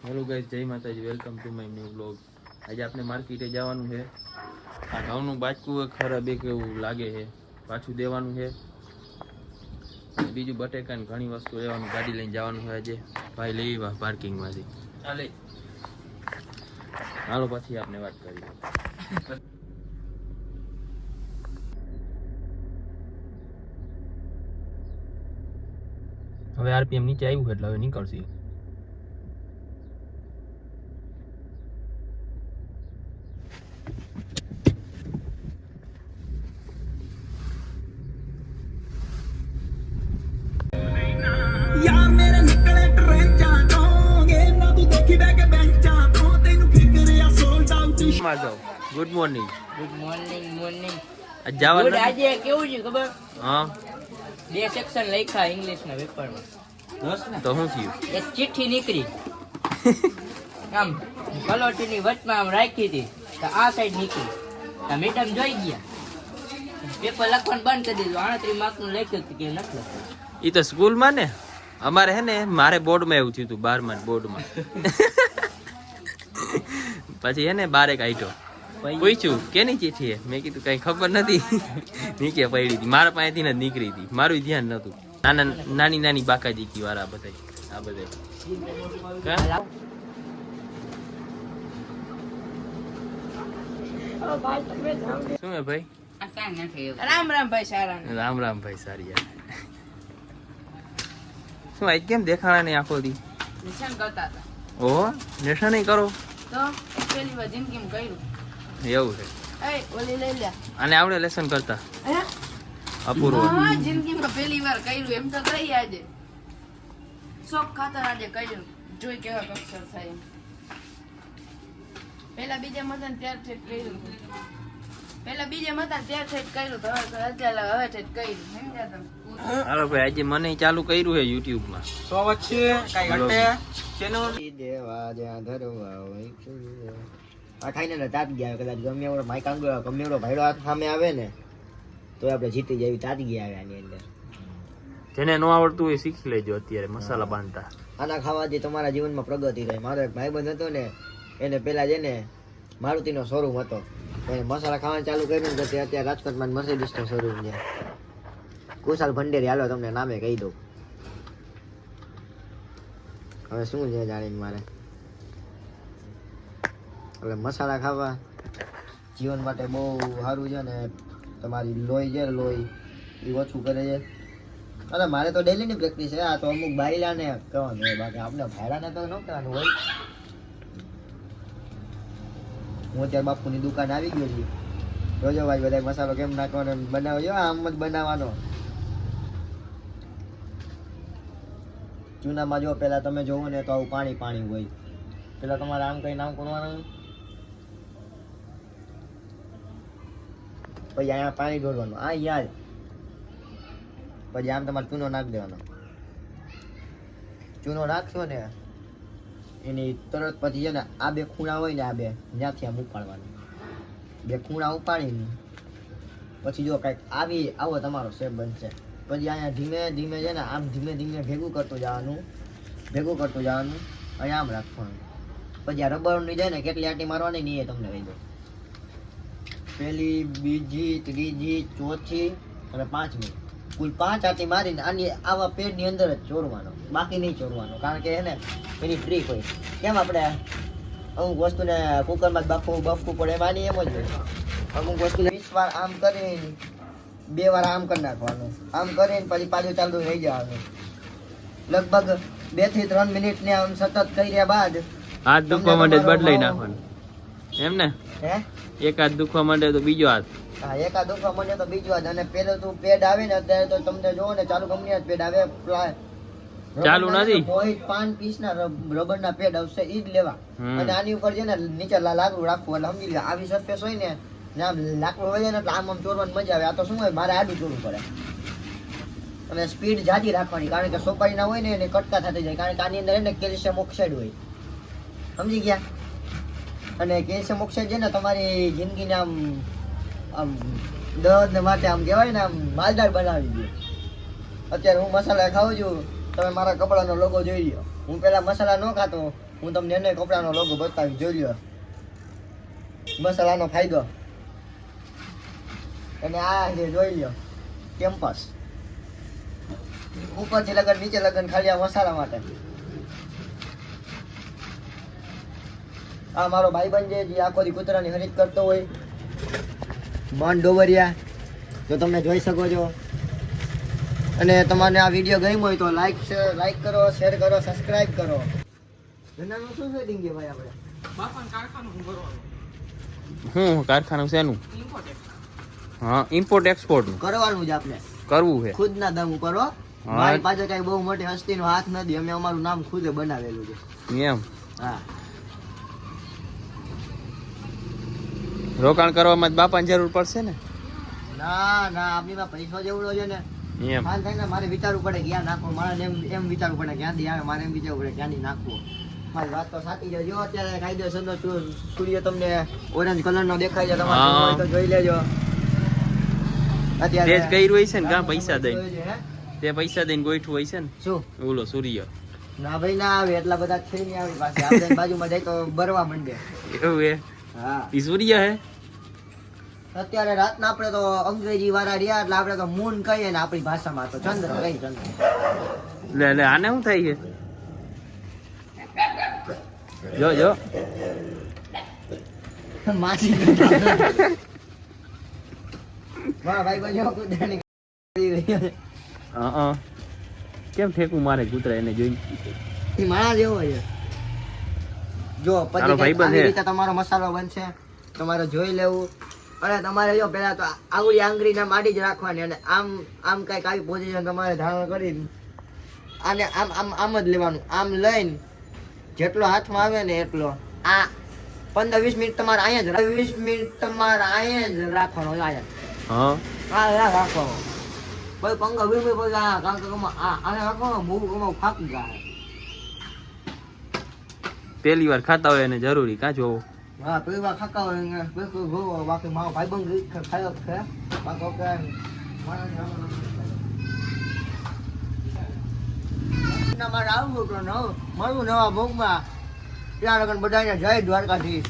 Hello guys, જય માતાજી, welcome to my new vlog. આજે આપણે માર્કેટે જવાનું છે. આ ઘઉંનું બાચકું ખરાબ એક એવું લાગે છે, પાછું દેવાનું છે. બીજું બટેકા ને ઘણી વસ્તુ લેવાનું, ગાડી લઈને જવાનું છે આજે. ભાઈ લઈ આવ્યા પાર્કિંગમાંથી. ચાલે હાલો, પછી આપણે વાત કરીએ. હવે આરપીએમ નીચે આવ્યું છે એટલે હવે નીકળશે. यार मेरे निकले ट्रेन जाओगे ना तू देखी बैके बैंक जातो तेनु फिकर या sold out good morning. Good morning આજ જવાનું નથી? આજે કેવું છે ખબર? હા, બે સેક્શન લખ્યા ઇંગ્લિશના પેપરમાં. તો શું થયું? એક ચિઠ્ઠી નીકળી આમ કલોટીની વચમાં આમ રાખી હતી તો આ સાઈડ નીકળી. આ મેડમ જોઈ ગયા, પેપર લખવાનું બંધ કરી દીધું. 38 માર્કનું લખ્યું હતું કે નથી લખ્યું. ઈ તો સ્કૂલમાં ને અમારે હે ને, મારે બોર્ડમાં એવું થયું હતું, 12મા બોર્ડમાં. પછી હે ને બારે કાઢ્યો, પૂછ્યું કેની ચીઠી હે? મેં કીધું કઈ ખબર નથી. નીચે પડી હતી, મારા પાસેથી ને નીકળી હતી, મારું ધ્યાન નતું. નાની નાની બાકાજી વાળા બધા આ બધા. શું હે ભાઈ? આ કાંઈ નથી. રામ રામ ભાઈ સારા. રામ રામ ભાઈ સારી. શું આજ કેમ દેખાણા નહીં આખો દી? નિશાન કરતા હતા. ઓહો, નિશાન નહીં કરો તો પેલી વાર જિંદગીમાં કર્યું. એવું છે. એ ઓલી લઈ લે. આને આવડે લેસન કરતા? હે? અપૂર્વ. હા, જિંદગીમાં પહેલી વાર કર્યું. એમ તો કરી આજે શોખ ખાતર આજે કર્યું. જોઈ કેવા અક્ષર થાય. પેલા બીજા મતન ત્યાર ઠેઠ કર્યું. પેલા બીજા મતન ત્યાર ઠેઠ કર્યું. તો હવે અત્યારે હવે ઠેઠ કર્યું. સમજ્યા તમે? હાલો ભાઈ, આજે મને ચાલુ કર્યું છે YouTube માં. તો વચ્ચે કઈ ઘટે ચેનલ દેવા જ્યાં ધરવા હોય આ ખાઈને ને તાત ગયા કદાચ ગમે એવો માઈક આંગળો ગમે એવો ભાઈડો હાથ સામે આવે ને તો આપણે જીતી જાય તાત ગયા આવે આની અંદર. જેને ન આવડતું હોય શીખી લેજો અત્યારે મસાલા બાંધતા. આના ખાવાથી તમારા જીવનમાં પ્રગતિ થાય. મારો એક ભાઈબંધ હતો ને, એને પેલા છે ને મારુતિનો શોરૂમ હતો, એને મસાલા ખાવાનું ચાલુ કર્યું ને તે અત્યારે રાજકોટમાં મર્સિડીઝનો શોરૂમ છે. કુશાલ ભંડેરી, હાલો તમને નામે કહી દઉં. હવે શું છે જાણીને મારે, એટલે મસાલા ખાવા જીવન માટે બહુ સારું છે ને તમારી લોહી છે લોહી એ ઓછું કરે છે. અરે મારે તો ડેલીની પ્રેક્ટિસ છે. આ તો અમુક બાયલાને કહેવાનું હોય, બાકી આપણે ભાડાને તો ન કહેવાનું હોય. હું અત્યારે બાપુની દુકાન આવી ગયો છું. જોજો ભાઈ બધા મસાલો કેમ નાખવાનો બનાવો જો, આમ જ બનાવવાનો. ચૂનામાં જો પેલા તમે જોવો ને તો આવું પાણી પાણી હોય. પેલા તમારે આમ કઈ નામ કરવાનું, પછી અહીંયા પાણી ઢોળવાનું, આ યાર પછી આમ તમારે ચૂનો નાખી દેવાનો. ચૂનો નાખશો ને એની તરત પછી છે ને આ બે ખૂણા હોય ને, આ બે ત્યાંથી આમ ઉપાડવાનું. બે ખૂણા ઉપાડીને પછી જો કંઈક આવો તમારો શેપ બનશે. પછી અહીંયા ધીમે ધીમે છે ને આમ ધીમે ધીમે ભેગું કરતું જવાનું, અહીંયા આમ રાખવાનું. પછી આ રબરની જાય ને કેટલી આટી મારવાની નહીં એ તમને કહી દો. પહેલી, બીજી, ત્રીજી, ચોથી અને 5મી, કુલ 5 આટી મારીને આની આવા પેડની અંદર જ ચોરવાનો, બાકી નહીં ચોરવાનો. કારણ કે એને એની ટ્રીક હોય. કેમ આપણે અમુક વસ્તુને કુકરમાં જ બફવું પડે, એમ આની એમ જ હોય. અમુક વસ્તુને 20 વાર આમ કરીને 2 વાર આમ કરી નાખવાનું, આમ કરીને પછી પાછું ચાલુ રહી જવાનું. લગભગ 2 થી 3 મિનિટને આમ સતત કર્યા બાદ હાથ દુખવા માંડે તો બદલાઈ નાખવાનું, એમ ને? હે, એક હાથ દુખવા માંડે તો બીજો હાથ. હા, એક હાથ દુખવા માંડે તો બીજો હાથ. અને પેલો તું પેડ આવે ને અત્યારે તો તમને જોવો ને ચાલુ કંપની પેડ આવે, ચાલુ નથી. 5 પીસના રબરના પેડ આવશે, ઈ જ લેવા. અને આની ઉપર છે ને નીચે લાકડું રાખવું. એટલે સમજી લે આવી સરફેસ હોય ને આમ લાકડું હોય ને એટલે આમ ચોરવાની મજા આવે. આ તો શું હોય, મારે આડું ચોરવું પડે. અને સ્પીડ જાજી રાખવાની, કારણ કે સોપારી ના હોય ને એને કટકા થતી જાય. કારણ કે આની અંદર એને કેલ્શિયમ ઓક્સાઇડ હોય, સમજી ગયા? અને કેલ્શિયમ ઓક્સાઇડ છે ને તમારી જિંદગીને આમ દર્દ માટે આમ કહેવાય ને આમ માલદાર બનાવી દે. અત્યારે હું મસાલા ખાઉં છું, તમે મારા કપડાનો લોગો જોઈ લો. હું પેલા મસાલા ન ખાતો, હું તમને એને કપડાનો લોગો બતાવી જોઈ લ્યો મસાલાનો ફાયદો અને આ જે જોઈ લ્યો કેમ્પસ ઉપરથી લગન નીચે લગન ખાલી આ મસાલા માટે આ મારો ભાઈબંધ છે જે આખો દી કૂતરાની ખરીદ કરતો હોય મન ડોબરિયા જો તમે જોઈ શકો છો અને તમને આ વિડીયો ગમ્યો હોય તો લાઈક કરો શેર કરો સબસ્ક્રાઇબ કરો ધંધાનું શું સેટિંગ છે ભાઈ આપણે બાપાનું કારખાનું હું ભરવાનું હું કારખાનું શેનું હા ઇમ્પોર્ટ એક્સપોર્ટ નું કરવાનું જ આપણે કરવું છે ખુદના દમ કરો મારી પાસે કઈ બહુ મોટી હસ્તીનો હાથ નથી અમે અમારું નામ ખુદે બનાવેલું છે એમ હા રોકાણ કરવામાં જ બાપાની જરૂર પડશે ને ના ના આપણીમાં પૈસો જેવડો છે ને એમ હાલ થાય ને મારે વિચારવું પડે ક્યાં નાખવો મારે એમ વિચારવું પડે ક્યાંથી આવે મારે એમ વિચારવું પડે ક્યાંથી નાખવો મારી વાત તો સાચી છે જો અત્યારે કાયદેસરનો સૂર્ય તમને ઓરેન્જ કલરનો દેખાય છે તમારે જોવો હોય તો જોઈ લેજો તે જ કર્યું હોય છે ને કાં પૈસા જોયું દઈને છે, હે? તે પૈસા દઈને ગોઠવું હોય છે ને શું ઓલો સૂર્ય ના ભાઈ ના આવે એટલા બધા છે નહીં આપણી પાસે આપણે બાજુમાં જાય તો બરવા માંડે એવું હે હા ઈ સૂર્ય હે અત્યારે રાતના આપણે તો અંગ્રેજી વાળા રહ્યા એટલે આપણે તો મૂન કહીએ ને આપણી ભાષામાં તો ચંદ્ર કઈ ચંદ્ર લે આને શું થાય છે જો જો માસી વાહ ભાઈ બજો કૂતરાની કરી રહ્યો છે. કેમ ઠેકું મારે કૂતરા એને જોઈ ઈ માણસ જેવો છે જો પછી તારો ભાઈબંધ આવી છે. રીતે તમારો મસાલો બનશે તમારે જોઈ લેવું અને તમારે જો પેલા તો આવડી આંગળીને માડી જ રાખવાની અને આમ કઈક આવી પોઝિશન તમારે ધારણ કરી આને આમ જ લેવાનું આમ લઈને જેટલો હાથમાં આવે ને એટલો આ 15-20 મિનિટ તમારે અહીંયા જ 20 મિનિટ તમારે અહીંયા જ રાખવાનો અહીંયા હા આ રાખવાનો કોઈ પંગો વીમી કોઈ આ કારણ કે આને રાખવાનો મૂળ ફાકી જાય પહેલી વાર ખાતા હોય એને જરૂરી કાં જોવો હા પેલી વાર ખાતા હોય ને બિલકુલ જોવો બાકી મારો ભાઈબંધ રીત ખાયો છે બાકી કે મારે આવવું તો મળવું નવા ભોગમાં ત્યાં લગન બધાને જય દ્વારકાધીશ